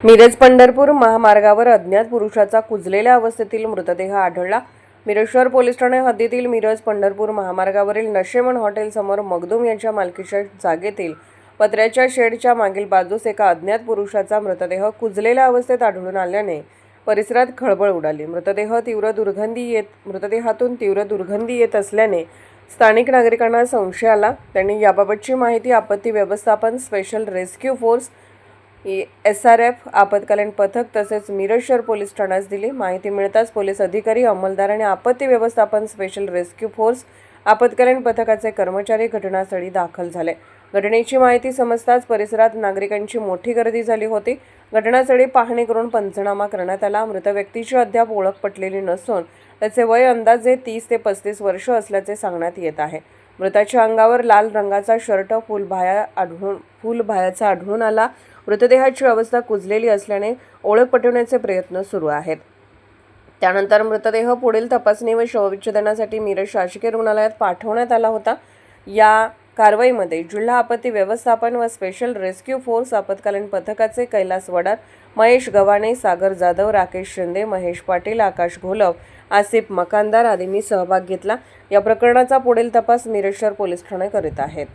मिरज पंढरपूर महामार्गावर अज्ञात पुरुषाचा कुजलेल्या अवस्थेतील मृतदेह आढळला। मिरज शहर पोलीस ठाणे हद्दीतील मिरज पंढरपूर महामार्गावरील नशेमन हॉटेल समोर मखदूम यांच्या मालकीच्या जागेतील पत्र्याच्या शेडच्या मागील बाजूस एका अज्ञात पुरुषाचा मृतदेह कुजलेल्या अवस्थेत आढळून आल्याने परिसरात खळबळ उडाली। मृतदेहातून तीव्र दुर्गंधी येत असल्याने स्थानिक नागरिकांना संशय आला। त्यांनी याबाबतची माहिती आपत्ती व्यवस्थापन स्पेशल रेस्क्यू फोर्स SRF आपत्कालीन पथक तसेच मिरज शहर पोलीस ठाण्यास दिली। माहिती मिळताच पोलीस अधिकारी, अंमलदार आणि आपत्ती व्यवस्थापन स्पेशल रेस्क्यू फोर्स आपत्कालीन पथकाचे कर्मचारी घटनास्थळी दाखल झाले। घटनेची माहिती समजताच परिसरात नागरिकांची मोठी गर्दी झाली होती। घटनास्थळी पाहणी करून पंचनामा करण्यात आला। मृत व्यक्तीची अद्याप ओळख पटलेली नसून त्याचे वय अंदाजे 30 ते 35 वर्ष असल्याचे सांगण्यात येत आहे। मृताच्या अंगावर लाल रंगाचा शर्ट फुलबाह्याचा आढळून आला। मृतदेहाची अवस्था कुजलेली असल्याने ओळख पटवण्याचे प्रयत्न सुरू आहेत। त्यानंतर मृतदेह पुढील तपासणी व शवविच्छेदनासाठी मिरज शासकीय रुग्णालयात पाठवण्यात आला होता। या कारवाईमध्ये जिल्हा आपत्ती व्यवस्थापन व स्पेशल रेस्क्यू फोर्स आपत्कालीन पथकाचे कैलास वडार, महेश गव्हाणे, सागर जाधव, राकेश शिंदे, महेश पाटील, आकाश घोलप, आसिफ मकानदार आदींनी सहभाग घेतला। या प्रकरणाचा पुढील तपास मिरज शहर पोलीस ठाणे करीत आहेत।